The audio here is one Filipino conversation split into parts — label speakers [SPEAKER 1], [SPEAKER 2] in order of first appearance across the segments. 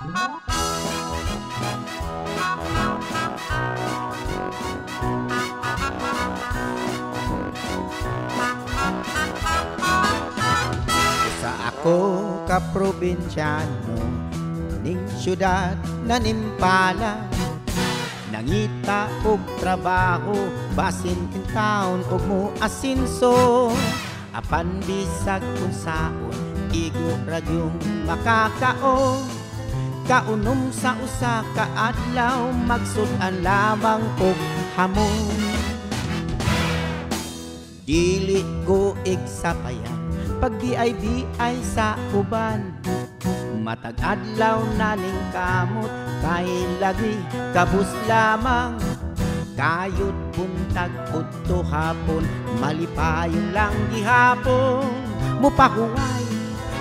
[SPEAKER 1] Sa ako ka probinsyano, ning syudad na nimpala, nangita og trabaho, basin in town og mo asinso. Apan bisag kung saon, igo radyong makakao. Kaunom sa usa ka adlaw, magsudan lamang og hamon. Dili ko igsapayan, pag BIBI sa uban. Matag adlaw naning kamot, kay lagi kabus lamang. Kayod buntag udto hapon, malipayon lang gihapon. Mupahuway,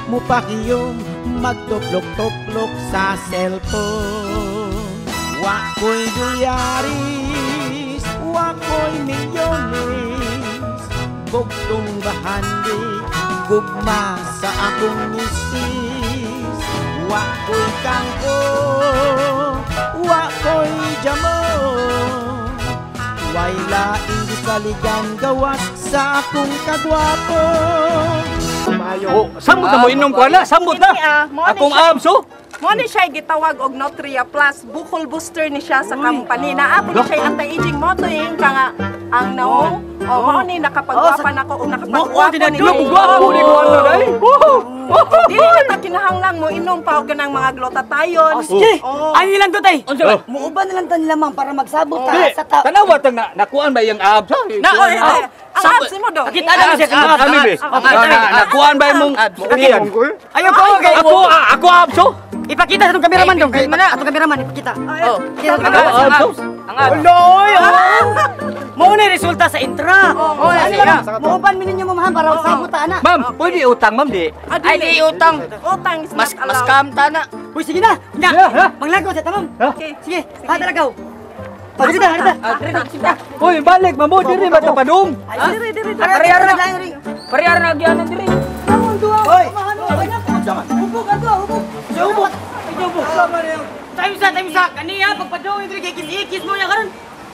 [SPEAKER 1] mupakiyom, magtuplok-tuplok sa cellphone. Wako'y dolyaris, wako'y milyones, bugtong bahandi, gugma sa akong misis. Wako'y kangko, wako'y jamon, way laing gisaligan gawas sa akong kagwapo.
[SPEAKER 2] Oh, sambot na mo inom ko na, sambot na. Akong abso.
[SPEAKER 3] Mo ni siya gitawag og Notria Plus, bukol booster ni siya sa company. Naapon ni siya anti-aging motoring ka nga ang naong. O mo ni nakapagwapan ako o nakapagwapo ni
[SPEAKER 2] Gwapo ni ko ano dai.
[SPEAKER 3] Dili na ta kinahanglang mo inom pa og ganang mga glutathione.
[SPEAKER 4] Sige, ay nilang to tay. Muuban na lang ta nila mang para magsabot ta sa tao.
[SPEAKER 2] Tanawa tang nakuan ba yung abso?
[SPEAKER 3] Ang abs mo do.
[SPEAKER 4] Kita na siya
[SPEAKER 2] nakuan ba mong iyan?
[SPEAKER 4] Ayaw ko kay
[SPEAKER 2] Ako abso.
[SPEAKER 4] ipakita sa itong kameraman dong. Kay mana atong kameraman ipakita.
[SPEAKER 2] Ang abso.
[SPEAKER 4] Loy! Mo ni resulta sa intra. Muuban mi ninyo mamahan para magsabot ta ana.
[SPEAKER 2] Ma'am, pwede utang ma'am di.
[SPEAKER 3] Ay di utang. Utang is
[SPEAKER 2] Mas
[SPEAKER 3] allowed.
[SPEAKER 2] kamta na.
[SPEAKER 4] Uy sige na. Manglagaw sa tamam.
[SPEAKER 3] Okay.
[SPEAKER 4] Sige, hatalagaw. Pag kita, harita.
[SPEAKER 2] Uy, balik mamo diri ba ta padung?
[SPEAKER 3] Diri.
[SPEAKER 4] Parehara na lang ring.
[SPEAKER 2] Parehara na gianan diri.
[SPEAKER 4] Hoy, hubog ka to, hubog. Sa hubog. Hubog. Tayo sa kaniya pagpadong diri kay kis-ikis mo ya karon.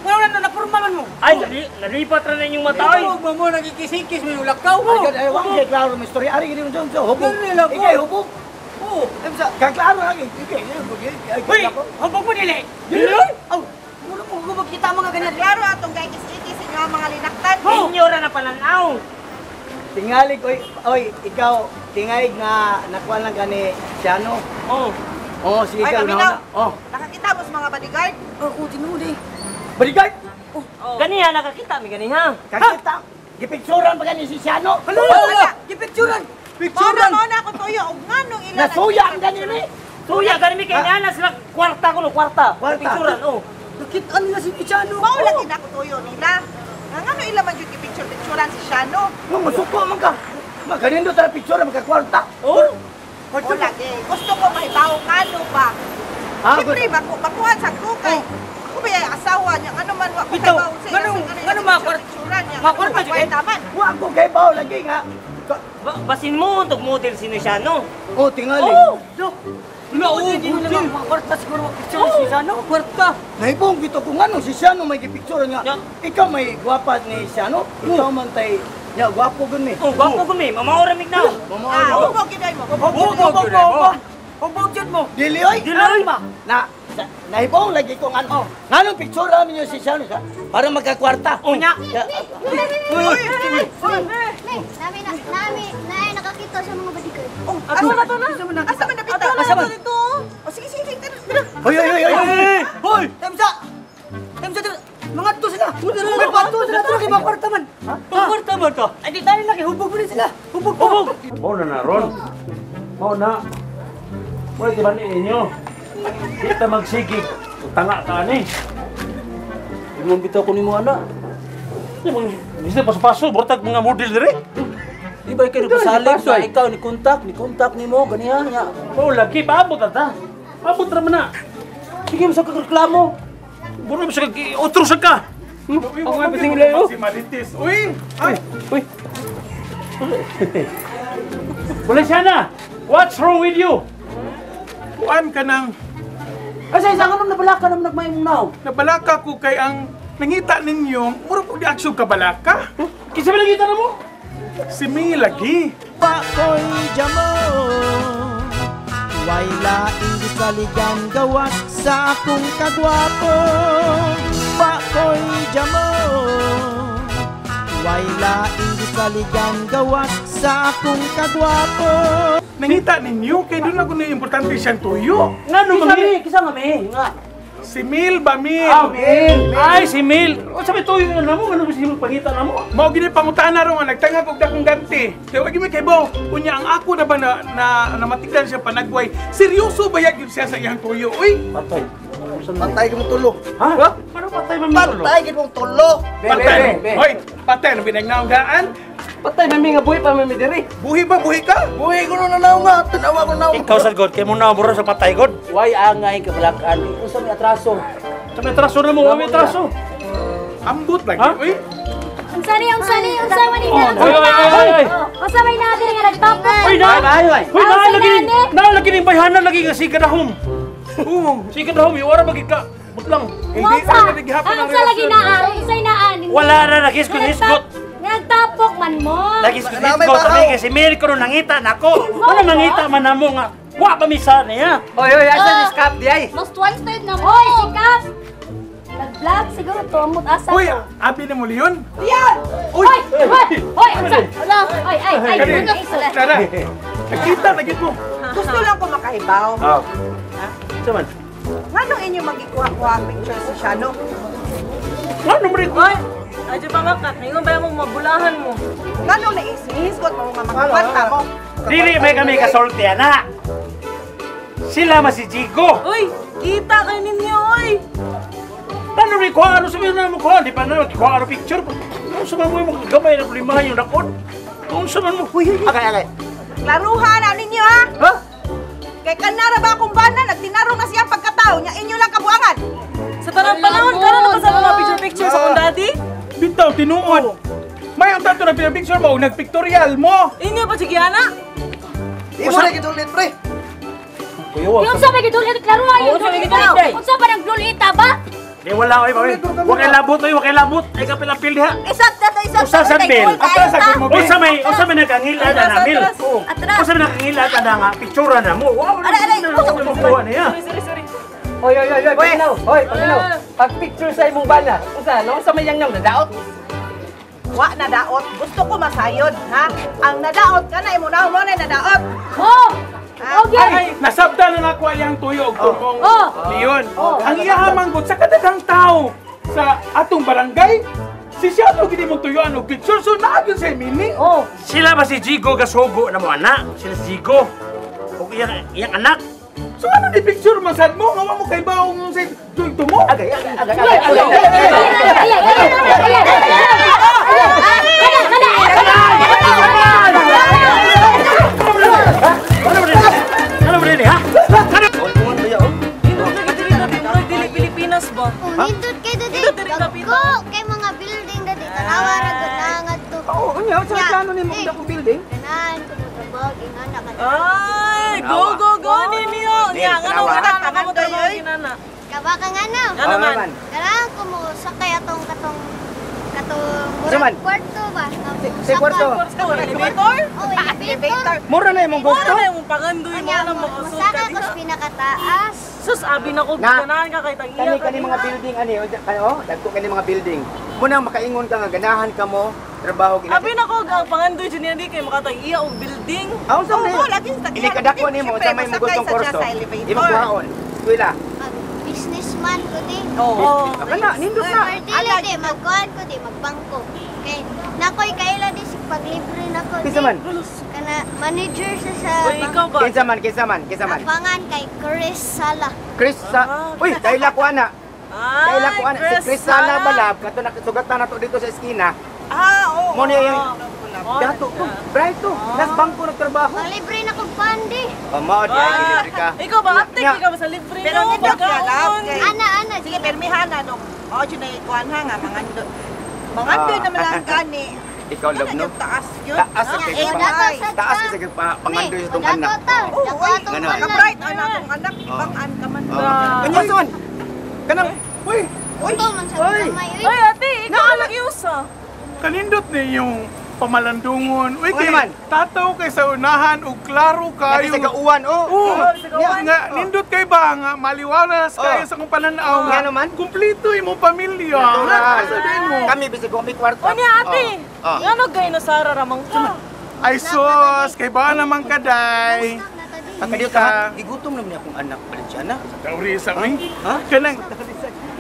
[SPEAKER 4] Wala na napurma man mo.
[SPEAKER 2] Ay, nalipat ra na inyong mata oy.
[SPEAKER 4] Hubog mo nagkikis-ikis mo yung lakaw mo. Ay, wag kay klaro mo story ari gid mo hubog. Ikay hubog. Oh, kaklaro lagi. Ikay hubog. Hoy, hubog mo dili. Dili? Aw, muna mo hubog kita mga ganyan.
[SPEAKER 3] Klaro atong kay kis-ikis inyo ang mga linaktan.
[SPEAKER 4] Inyo ra na pananaw. Tingali ko, oy, ikaw, tingay nga nakuha lang gani Siano. Oo, sige ka na.
[SPEAKER 3] Nakakita mo sa mga bodyguard?
[SPEAKER 4] Oo, tinuli. Bodyguard?
[SPEAKER 2] Ganiha nakakita mi ganiha.
[SPEAKER 4] Kakita, gipicturan pa gani si Siano.
[SPEAKER 3] Wala.
[SPEAKER 4] Gipicturan.
[SPEAKER 3] Mo na ako tuyo og nganong ila.
[SPEAKER 4] Nasuya ang gani ni.
[SPEAKER 2] Suya gani mi kay nana sila kwarta ko no, kwarta. Picturan
[SPEAKER 4] Nakita nila si Siano.
[SPEAKER 3] Mao lagi na ako tuyo nila. Ngano ila man jud picturean si Shano.
[SPEAKER 4] Masuko man ka. Magkanindo tayo picture, magkakwarta.
[SPEAKER 3] O lagi. Gusto ko mahibaw kano ba? Siyempre, bakuhan sa kukay. Ako ba yung asawa niya? Ano man, wako
[SPEAKER 4] Bitaw,
[SPEAKER 3] kahibaw sa
[SPEAKER 4] ngano makwarta? Makwarta siya eh?
[SPEAKER 3] naman.
[SPEAKER 4] Wa ko kay bao lagi nga.
[SPEAKER 2] Basin mo untuk model sino siya no.
[SPEAKER 4] Oh, tingali. Hindi nila makwarta siguro picture si Siano. Kwarta. Naibong gito kung ano si Siano may gipicture nga. Ikaw may gwapat ni Siano. Ikaw man tay ya gwapo gani.
[SPEAKER 2] Gwapo gumi, mamauramig na.
[SPEAKER 3] Hubog giday mo.
[SPEAKER 4] Hubog jud mo. Dili oy. Dili ba? Naibong lagi ko ano. Nganong picture namin yung si Siano sa para magkakwarta. Unya.
[SPEAKER 5] Nami nakakita sa mga bodyguard.
[SPEAKER 3] Asa man napita?
[SPEAKER 4] Asa man?
[SPEAKER 3] O sige.
[SPEAKER 4] Hoy. Hoy, Temsa. Mga to sila. May pato sila to kay makwarta man.
[SPEAKER 2] Kwarta man ka.
[SPEAKER 4] Ay di tayo lagi hubog mo sila. Hubog.
[SPEAKER 6] Mau na ron. Mau na. Mo di ba ninyo? Kita magsigig. Tanga ka ni. Imong bitaw ko nimo ana. Bisa paso-paso bortag mga model dire.
[SPEAKER 2] Di ba kayo pasalig sa ikaw ni kontak nimo ganiha nya.
[SPEAKER 6] Oh, lagi paabot ata. Paabot ra man na.
[SPEAKER 2] Sige mo sa reklamo.
[SPEAKER 6] Buro mo sa otro sa ka.
[SPEAKER 2] Ako nga piting ilayo.
[SPEAKER 6] Si Marites. Uy. Wala siya na. What's wrong with you?
[SPEAKER 7] kuan ka nang
[SPEAKER 6] Kasi isang anong nabalaka naman nagmayong now.
[SPEAKER 7] nabalaka ko kay ang nangita ninyo, mura po di aksyon kabalaka.
[SPEAKER 6] Kisa ba nakita na mo?
[SPEAKER 7] Si May lagi.
[SPEAKER 1] Pakoy jamo Way laing gisaligan gawas sa akong kagwapo. Pakoy jamo Way laing gisaligan gawas sa akong kagwapo.
[SPEAKER 7] Nangita ninyo, kay doon ako na importante siyang tuyo.
[SPEAKER 6] Nga nung kisa nga may, nga.
[SPEAKER 7] Si Mil ba, Mil?
[SPEAKER 6] Mil! Ay, si Mil! O sabi tuyo na mo, ano ba si Mil pangita na mo?
[SPEAKER 7] Mao gini pangutaan na ron nga nagtanga kog dakong ganti. Kay wagi mi kay Bo, kunya ang ako na ba namatikdan siya panagway. Seryoso ba yag yun siya sa iyang tuyo, uy?
[SPEAKER 6] Patay.
[SPEAKER 4] Patay ka mong tulo.
[SPEAKER 6] Ha? Paano patay man Mil?
[SPEAKER 4] Patay ka mong tulo.
[SPEAKER 7] Patay. Hoy, patay na binagnaonggaan.
[SPEAKER 2] Patay mami nga buhi pa mami diri.
[SPEAKER 7] Buhi ba, buhi ka?
[SPEAKER 4] Buhay ko na nanaw nga. Tanawa ko na.
[SPEAKER 6] Ikaw sa God, kaya mo na mura sa patay God.
[SPEAKER 4] Why angay ka balakan? Kung sa may atraso.
[SPEAKER 6] Sa may traso na mo, may traso.
[SPEAKER 7] Ambot lagi,
[SPEAKER 6] Ha?
[SPEAKER 7] uy.
[SPEAKER 5] Unsa man ni na?
[SPEAKER 6] Ay!
[SPEAKER 5] Unsa may natin nga nagtapos?
[SPEAKER 6] Hoy na! Hoy na! Lagi ning bayhanan lagi nga si kadahom.
[SPEAKER 7] Oo.
[SPEAKER 6] Si kadahom, iwara magig ka. Butlang.
[SPEAKER 7] Hindi
[SPEAKER 5] Unsa?
[SPEAKER 7] na naghihapon ang
[SPEAKER 5] Unsa lagi na ari? Unsay naan?
[SPEAKER 6] Wala na, naghiskot-hiskot.
[SPEAKER 5] Nagtapok man mo.
[SPEAKER 6] Naghiskot-hiskot. Sabi kasi Mil ko nung nangita na ako. Wala mangita man na mo nga. Wa pa misa niya.
[SPEAKER 2] Oy, asa ni Scap di ay?
[SPEAKER 5] Most wanted na mo. Hoy, sikap. Nag-vlog siguro to amot asa.
[SPEAKER 7] Uy, abi na mo liyon.
[SPEAKER 5] Hoy, unsa? Ala, ay.
[SPEAKER 7] Tara. Nakita na gid mo.
[SPEAKER 3] Gusto lang ko makahibaw.
[SPEAKER 6] Ah. Saman.
[SPEAKER 3] Nganong inyo magikuha-kuha picture sa Shano?
[SPEAKER 6] Ano mo rin?
[SPEAKER 8] Adyo pa makak, ngayon ba mong mabulahan mo?
[SPEAKER 3] Nganong naisihis ko mga magkwanta mo?
[SPEAKER 6] Dili may kami kasolti ana. Sila masijigo.
[SPEAKER 8] Uy, kita kayo ninyo, uy!
[SPEAKER 6] Ano rin ko? Ano sabihin na mo ko? Di pa na ko ano picture. Ano sabihin mo yung gamay na problema yung nakon? Ano sabihin mo?
[SPEAKER 4] Akay.
[SPEAKER 3] Klaruhan na ninyo ha?
[SPEAKER 6] Ha?
[SPEAKER 3] Kay kanara ba akong bana, nagtinarong na siya ang pagkatao niya, inyo lang kabuangan.
[SPEAKER 8] Sa tanang panahon, karon na ba sa mga picture-picture sa kong daddy?
[SPEAKER 7] Bitaw tinuod. May ang tato na pinapicture mo, nagpictorial mo.
[SPEAKER 8] Inyo pa si Giana?
[SPEAKER 4] Di mo na gitulit, pre.
[SPEAKER 5] Yung sa may gidulit klaro ayo. Unsa ba nang dulita ba?
[SPEAKER 6] Di wala ko eh. Huwag kay labot eh. Huwag kay labot. Ay kapil ang pilha.
[SPEAKER 3] Isat na to, isat
[SPEAKER 6] Usa sa bil.
[SPEAKER 7] Atra sa mo, be.
[SPEAKER 6] Usa may nagkangila na Mil.
[SPEAKER 3] Atras.
[SPEAKER 6] Usa may nagkangila ka na nga. Pictura na mo. Wow.
[SPEAKER 3] Aray.
[SPEAKER 6] Kuha niya.
[SPEAKER 8] Sorry.
[SPEAKER 2] Oy, paginaw. Oy, paginaw. Pag picture sa imong bana. Unsa, no sa may yang nadaot?
[SPEAKER 3] Wa na daot, gusto ko masayod, ha? Ang nadaot ka na, imo na mo na nadaot.
[SPEAKER 5] Oh!
[SPEAKER 3] Ha?
[SPEAKER 5] Okay.
[SPEAKER 7] Ay, nasabda na nako ayang tuyo og tumong
[SPEAKER 5] Oh.
[SPEAKER 7] liyon. Ang iyahamang gud sa kadaghang tao sa atong barangay, si siya to gid mo tuyuan og picture so naagyon sa meaning.
[SPEAKER 5] Oh.
[SPEAKER 6] Sila ba si Jigo gasugo na mo anak? Sila si Jigo. O iyang anak.
[SPEAKER 7] So ano ni picture man sad mo nga wa mo kay baong sa tuyo mo?
[SPEAKER 2] Agay.
[SPEAKER 6] Ano ba rin ha?
[SPEAKER 8] Dili Pilipinas ba?
[SPEAKER 5] Nindot kay dadi. Dagko kay mga building dadi. Tanawa ra gud nangat to.
[SPEAKER 2] Oo, unya sa plano nimo kung dakong building?
[SPEAKER 5] Tanan ko trabaho ingana ka.
[SPEAKER 8] Ay, go ninyo! Nga, ano ka na nakamotrabaho ginana?
[SPEAKER 5] Kabaka nga na.
[SPEAKER 8] Ano man?
[SPEAKER 5] Kailangan ko mo sakay katong
[SPEAKER 2] Saman?
[SPEAKER 5] kwarto ba?
[SPEAKER 2] Si kwarto.
[SPEAKER 8] Elevator?
[SPEAKER 5] Oh, elevator.
[SPEAKER 2] Mura na imong gusto.
[SPEAKER 8] Mura na yung pagandoy mo na makasuka
[SPEAKER 5] Masaka ko
[SPEAKER 8] diha.
[SPEAKER 5] sa pinakataas.
[SPEAKER 8] Sus, abi na ko,
[SPEAKER 2] Na.
[SPEAKER 8] ganahan ka kay Tangiya.
[SPEAKER 2] Kani mga building dagko kani mga building. Muna makaingon ka nga ganahan ka mo trabaho
[SPEAKER 8] Abi na ko, ang pangandoy dyan niya di kay makatangiya o building.
[SPEAKER 2] Aw sa
[SPEAKER 3] Oo, lagi sa
[SPEAKER 2] Ili kadako nimo sa may mugutong kurso. Imo kuhaon. Kuila.
[SPEAKER 5] Businessman ko di.
[SPEAKER 8] Oo.
[SPEAKER 2] Kana nindot na.
[SPEAKER 5] Or dili di, magkuhan ko di, magbangko. Kay, nakoy kaila di si paglibre na ko di.
[SPEAKER 2] Kisa man.
[SPEAKER 5] Kana manager sa
[SPEAKER 8] Uy, ikaw ba?
[SPEAKER 2] Kinsa man.
[SPEAKER 5] Apangan kay Chris Sala.
[SPEAKER 2] Chris sa Uy, kaila ko ana. Kaila ko ana si Chris Sala balab kato nakasugatan nato dito sa eskina.
[SPEAKER 3] Oo.
[SPEAKER 2] Mo niya yung dato to. Bright to. Nas bangko nagtrabaho.
[SPEAKER 5] Maglibre na kong pandi.
[SPEAKER 2] Mao di ay libre ka.
[SPEAKER 8] Ikaw ba, aptek ikaw ba sa libre
[SPEAKER 3] Pero
[SPEAKER 8] no?
[SPEAKER 3] nindot ka lang.
[SPEAKER 5] Ana,
[SPEAKER 3] Sige, permihan na, no? Oo, dyan na ikuhan ha nga, mangandoy. Mangandoy naman lang gani.
[SPEAKER 2] Ikaw love no.
[SPEAKER 8] Taas yun.
[SPEAKER 2] Taas sa kay taas sa kay pangandoy sa tong anak. Ganun.
[SPEAKER 8] Ka-bright anak kong anak. Bang-an ka man.
[SPEAKER 2] Kanya son. Kanang uy.
[SPEAKER 5] Uy,
[SPEAKER 8] Ay, ate, ikaw ang iusa.
[SPEAKER 7] Kanindot ni yung pamalandungon. Uy,
[SPEAKER 2] Oo
[SPEAKER 7] kay
[SPEAKER 2] naman.
[SPEAKER 7] tataw kay sa unahan o klaro
[SPEAKER 2] Kaya
[SPEAKER 7] kayo.
[SPEAKER 2] sa gauwan oh.
[SPEAKER 7] Oo,
[SPEAKER 2] Nga-
[SPEAKER 7] nga, nindot kay ba nga maliwalas kayo sa kong pananaw
[SPEAKER 2] Nga naman.
[SPEAKER 7] Kumplito imong pamilya.
[SPEAKER 2] Natural.
[SPEAKER 7] Asa din mo?
[SPEAKER 2] Kami bisig ko may kwarto.
[SPEAKER 8] O niya, ate.
[SPEAKER 2] Oh.
[SPEAKER 8] Ano gay na Sara ramang ka?
[SPEAKER 7] Ay sos, kay ba naman kaday?
[SPEAKER 2] Pagkadiyo ka, gigutom naman niya akong anak Valenciana.
[SPEAKER 7] Taurisa, uy.
[SPEAKER 2] Ha?
[SPEAKER 7] Kanang,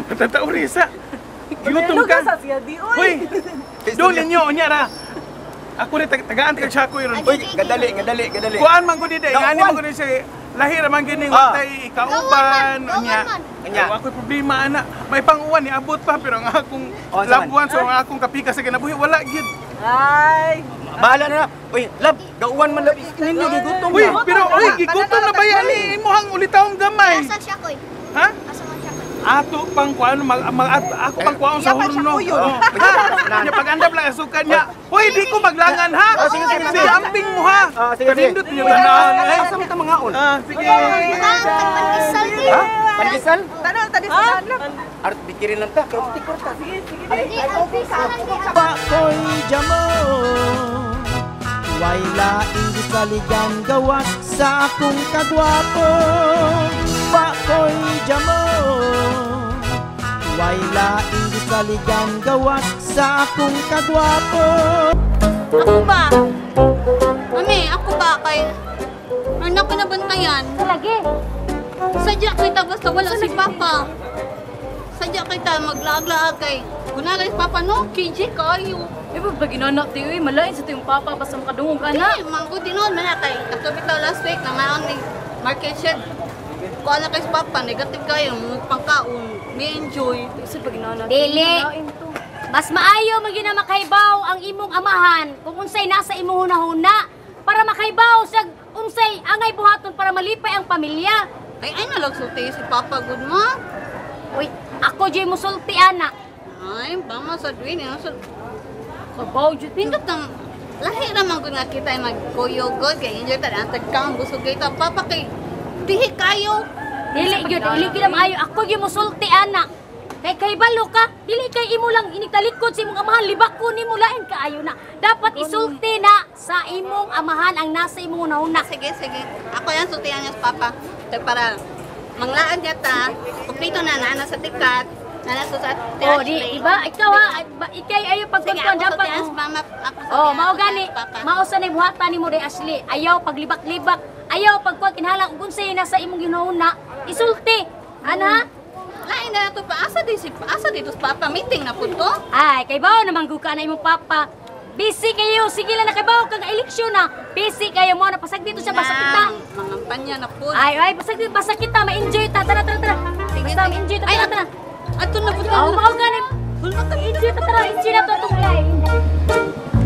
[SPEAKER 7] tataurisa. Gutom ka.
[SPEAKER 8] Lugas siya di,
[SPEAKER 7] Uy, doon ninyo, unya ra. Ako rin, tagaan ka siya ko yun.
[SPEAKER 2] Uy, gadali.
[SPEAKER 7] Kuhaan man ko dito,
[SPEAKER 2] Gauwan.
[SPEAKER 7] ingani man ko dito siya. Lahir man gini,
[SPEAKER 2] Ah.
[SPEAKER 7] watay ikauban, unya.
[SPEAKER 2] Kanya.
[SPEAKER 7] Ako'y problema, anak. May panguwan, niabot pa, pero ang akong
[SPEAKER 2] Oh,
[SPEAKER 7] loved
[SPEAKER 2] saan?
[SPEAKER 7] one, so ang akong kapika sa kinabuhi, wala, gid.
[SPEAKER 8] Ay.
[SPEAKER 2] Bahala na. Uy, love, gauwan man love. Ninyo gigutom
[SPEAKER 7] Uy,
[SPEAKER 2] na.
[SPEAKER 7] pero, uy, gigutom na ba yan ni imuhang ulitawang gamay?
[SPEAKER 5] Asa siya koy?
[SPEAKER 7] Ha?
[SPEAKER 5] Asa man siya koy?
[SPEAKER 7] Ato pang kuan ako pang kuan sa
[SPEAKER 8] Yaman siya
[SPEAKER 7] hurno.
[SPEAKER 8] po yun.
[SPEAKER 7] Nya pag-andap lang asukan niya. Hoy, di ko maglangan ha.
[SPEAKER 2] Sige.
[SPEAKER 7] Si amping mo ha.
[SPEAKER 2] Sige.
[SPEAKER 7] Kanindot niyo tanan.
[SPEAKER 2] Asa mo ta mga on?
[SPEAKER 7] Sige.
[SPEAKER 5] Pagkisal din.
[SPEAKER 2] Ha? Pandesal?
[SPEAKER 8] Tanong, tadi sa anak.
[SPEAKER 2] Art bikirin lang ta. Korta.
[SPEAKER 5] Di, pagkisalan di.
[SPEAKER 1] Pakoy jamo Way laing gisaligan gawas sa akong kagwapo Pakoy jamo Way laing gisaligan gawas sa akong kagwapo
[SPEAKER 5] Ako ba? Mami, ako ba kay... Anak ko na bantayan. Lagi. Sadya kita basta wala si Papa. Sadya kita maglaag-laag kay... Kuna kay Papa no, KJ kayo.
[SPEAKER 9] Eh, ba ginanak ti uy, malain sa tiyong papa basta makadungog ka na.
[SPEAKER 5] Hindi, mangko tinuod man na kay. Kato bitaw last week na maon ni market shed. Kuha na kay si Papa, negative kayo, pangkaon, may enjoy.
[SPEAKER 9] Isa pa ginanak.
[SPEAKER 10] Dili. Mas maayo man gyud na makaibaw ang imong amahan kung unsay nasa imong hunahuna para makaibaw sa unsay angay buhaton para malipay ang pamilya.
[SPEAKER 5] Ay na lang sulti si Papa good mo.
[SPEAKER 10] Uy, ako jay musulti ana.
[SPEAKER 5] Ay, bama sa duwin, sa
[SPEAKER 10] Kabaw jud
[SPEAKER 5] pindot ng lahi naman ko nga kita ay magkuyogod kay enjoy ta ang tagkang busog kita Papa kay dihi kayo.
[SPEAKER 10] Dili gyud na maayo ako gyud musulti ana. Kay balo ka, dili kay imo lang inigtalikod sa imong amahan, libako nimo lain kaayo na. Dapat isulti na sa imong amahan ang nasa imong hunahuna.
[SPEAKER 5] Sige. Ako yan sultihan niya sa Papa. Kaya para manglaan niya ta, kumpleto na nana sa tikat, nana sa
[SPEAKER 10] Oh, di ba? Ikaw ha, ikay ayo
[SPEAKER 5] Sige,
[SPEAKER 10] pagkuan
[SPEAKER 5] ako
[SPEAKER 10] dapat.
[SPEAKER 5] sultihan sa Mama. Ako
[SPEAKER 10] Oh,
[SPEAKER 5] sultihan
[SPEAKER 10] mao
[SPEAKER 5] sa
[SPEAKER 10] gani.
[SPEAKER 5] Papa.
[SPEAKER 10] Mao sa ni buhatan nimo day Ashley. Ayaw paglibak-libak. Ayaw pagkuan kinahanglan kung unsay nasa imong ginahuna, isulti. Ana?
[SPEAKER 5] Lain na to pa asa dito sa Papa meeting na pud to.
[SPEAKER 10] Ay, kay bao naman ka na imong papa. Busy kayo, sige lang na kay bao kang eleksyon na. Busy kayo mo na pasag dito sa basa kita.
[SPEAKER 5] Mga panya na pud.
[SPEAKER 10] Ay, pasag dito basa kita, ma-enjoy ta. Tara. Basta ma-enjoy ta. Tara.
[SPEAKER 5] Ato na pud.
[SPEAKER 10] Oh, mao gani. Enjoy ta tara, enjoy na to tong live.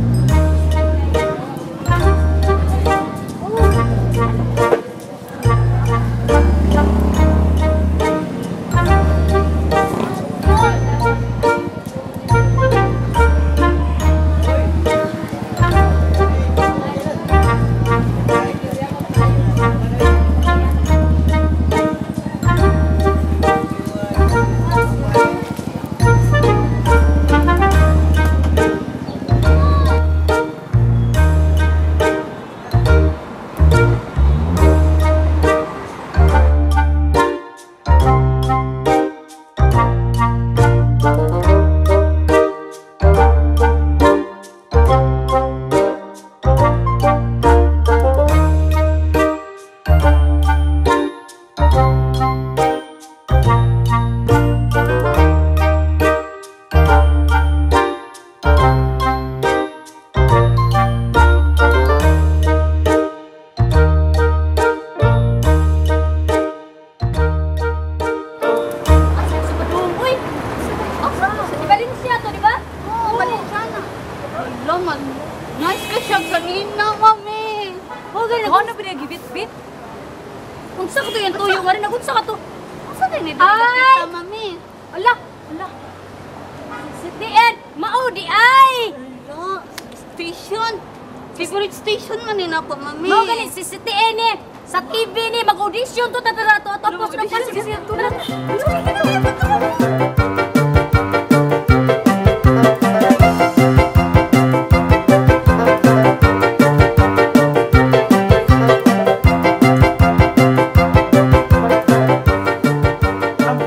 [SPEAKER 5] Nice ka siya kanina, mami.
[SPEAKER 10] Oh, gani
[SPEAKER 9] Ano na pinagibit-bit?
[SPEAKER 10] unsa ka to yung tuyo nga rin, unsa ka to?
[SPEAKER 5] Asa din ito
[SPEAKER 10] Ay!
[SPEAKER 5] nakita, mami?
[SPEAKER 10] Ala. Si Tien, mao di ay.
[SPEAKER 5] Lo, station. Favorite station man din ako, mami.
[SPEAKER 10] Mao gani si CTN ni sa TV ni mag-audition to tatara to tapos na pa si to na.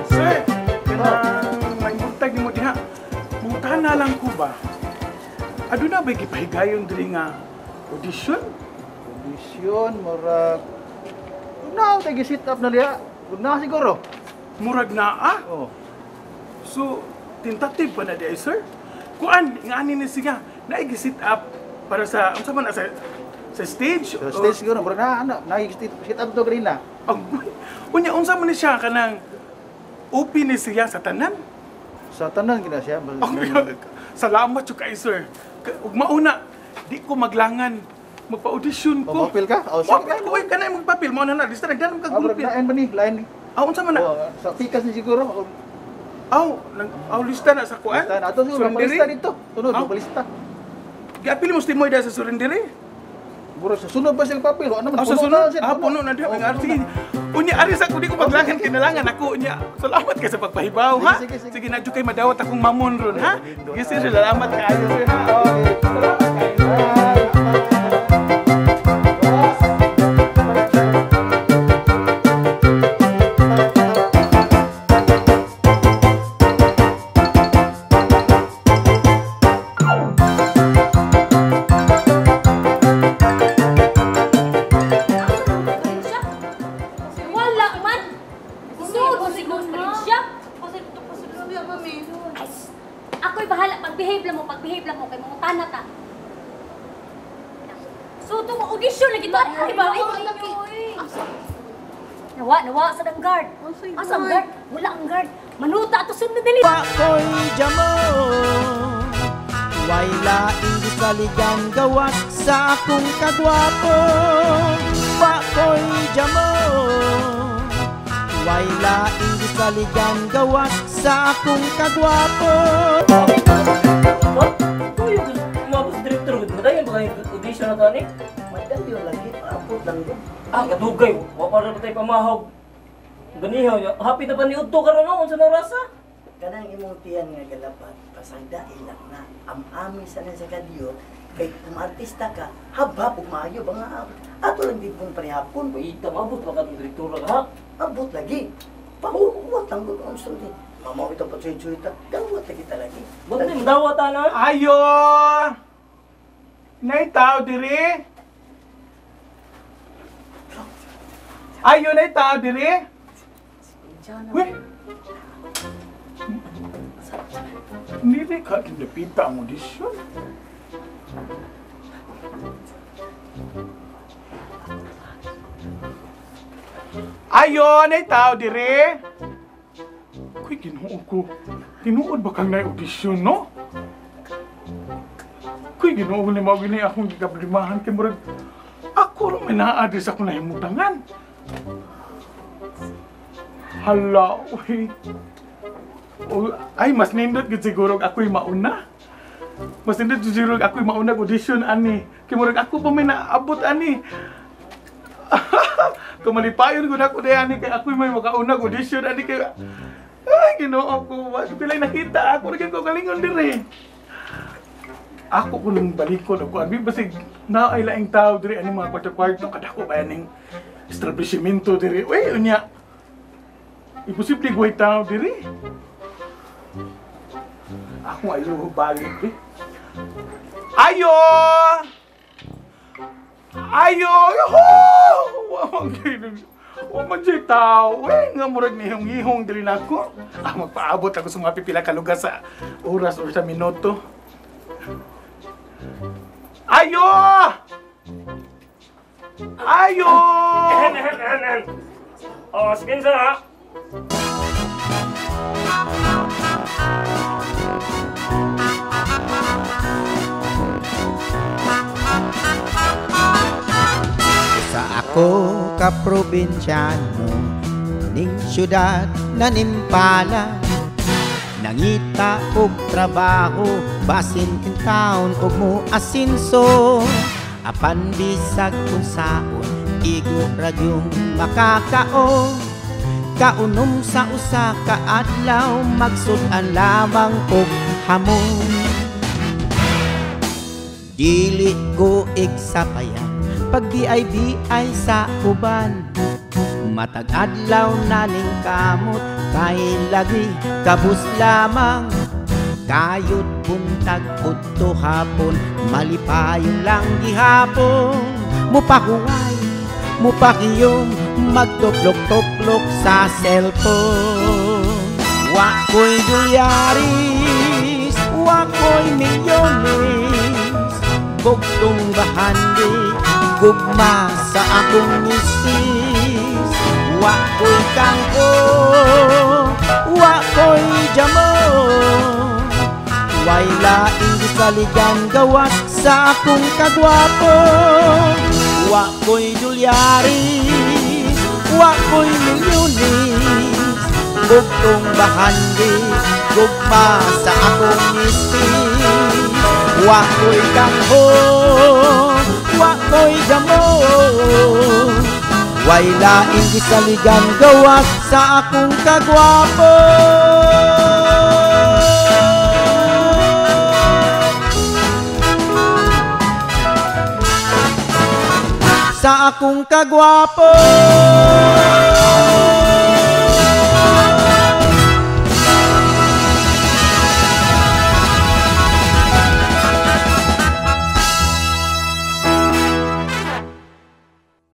[SPEAKER 7] Sir, may murtag ni mo diha. Mungtahan na lang ko ba? Ado na ba'y kipahigayon diri nga audition?
[SPEAKER 2] Audition, murag... Na, tayo sit up na liya. Na siguro.
[SPEAKER 7] Murag na ah?
[SPEAKER 2] Oh.
[SPEAKER 7] So, tentative pa na di sir? Kuan, nga ani ni siya, naigi-sit up para sa, unsa man sa stage?
[SPEAKER 2] Sa stage siguro, murag na, sit up to green na.
[SPEAKER 7] Unya, unsa man ni siya kanang OP ni siya sa tanan?
[SPEAKER 2] Sa tanan gina siya.
[SPEAKER 7] Salamat yung kay sir. Ug mauna, di ko maglangan. Magpa-audition ko.
[SPEAKER 2] Papapil ka?
[SPEAKER 7] Oh, sige ko. Uy, kanay magpapil. Mao na na. Lista nagdalam ka
[SPEAKER 2] Murag
[SPEAKER 7] gulpil.
[SPEAKER 2] lain ba ni? Lain ni?
[SPEAKER 7] Unsa man na?
[SPEAKER 2] Sa pikas ni siguro.
[SPEAKER 7] Lista na sa kuan?
[SPEAKER 2] Lista na. Ato siguro, palista dito. Tunod, palista.
[SPEAKER 7] Giapil mo stimoy dahil sa surrendere?
[SPEAKER 2] Murag sa sunod pa siyang papel. Ano man,
[SPEAKER 7] Sa sunod? Puno na diha. Sige. Unya, aris ako, di ko maglangan. Kinalangan ako. Unya, salamat ka sa pagpahibaw, ha? Sige, nadyo kay madawat akong mamon ron, ha? Sige, sir, salamat kayo, sir, ha? Okay. Salamat kayo.
[SPEAKER 10] Ako'y bahala, pag-behave lang mo kay mga tanat ah. So, ito mo audition lagi ito. Ay, ba? Nawa sa dang guard. Asa ang guard? Wala ang guard. Manuta ato sunod dali.
[SPEAKER 1] Pakoy jamo way laing gisaligan gawas sa akong kagwapo. Pakoy jamo way laing gisaligan gawas sa akong kagwapo.
[SPEAKER 4] Umabot director, madayon ba kayo audition na tani?
[SPEAKER 2] Madali lagi, paapot lang ko.
[SPEAKER 4] Kadugay, wala pa tayo pamahog. Ganihaw niya, happy na pa ni Udto karon no, unsa na rasa?
[SPEAKER 11] Kanang imong tiyan nga galapat, pasagda ilang na amami sa sa kadyo, kay kung artista ka, haba ug maayo ba nga ato lang din pong parehapon.
[SPEAKER 4] Ita mabot pa ka direktor ha?
[SPEAKER 11] Abot lagi. Pahuwat lang ko ang sulti. Mamaw ito pa tsuy-tsuy ta. Gawat lagi talaga.
[SPEAKER 4] Ba't na madawat na?
[SPEAKER 7] Ayo! Nay tao diri? Ayo nay tao diri? Weh! Hindi ka kinapita ang audition. Ayo nay tao diri? Kuy, ginuod ko. Tinuod ba kang na-audition, no? Kuy, ginuod ni mga gini akong gigablimahan kay murag. Ako rin may na-address ako na himutangan. Hala, uy. Ay, mas nindot gid siguro ako'y mauna. Mas nindot siguro ako'y mauna audition, ani. Kay murag ako pa may naabot, ani. Kumalipayon ko na ako na ani, kay ako'y may makauna audition, ani. Kay ay, Ginoo ko. Pilay nakita ako. Naging ko galingon dire. Ako ko nang balikon ako. Abi basig na ay laing tao dire ani mga kwarto-kwarto kadako ba ning establishmento dire. Uy, unya. Imposible guay tao dire. Ako ayo balik eh. Ayo! Ayo! Wow! O manjay tao, nga murag nihong-ihong diri nako. Magpaabot ako sa mga pipila ka lugar sa oras o sa minuto. Ayo! Ayo!
[SPEAKER 4] Oh, sige sa.
[SPEAKER 1] Sa ako ka probinsyano ning syudad na nimpala nangita og trabaho, basin in town og mo asinso. Apan bisag kung saon, igo radyong makakaon. Kaunom sa usa ka adlaw, magsudan lamang og hamon. Dili ko igsapayan, pag BIBI sa uban. Matag adlaw naning kamot, kay lagi kabus lamang. Kayod buntag udto hapon, malipayon lang gihapon. Mupahuway, mupakiyom, magtuklok-tuklok sa cellphone. Wako'y dolyaris, wako'y milyones, bugtong bahandi, gugma sa akong misis. Wako'y kangko, wako'y jamon, way laing gisaligan gawas sa akong kagwapo. Wako'y dolyaris, wako'y milyones, bugtong bahandi, gugma sa akong misis. Wako'y kangho, wako'y gamon, way laing gisaligan gawas sa akong kagwapo. Sa akong kagwapo.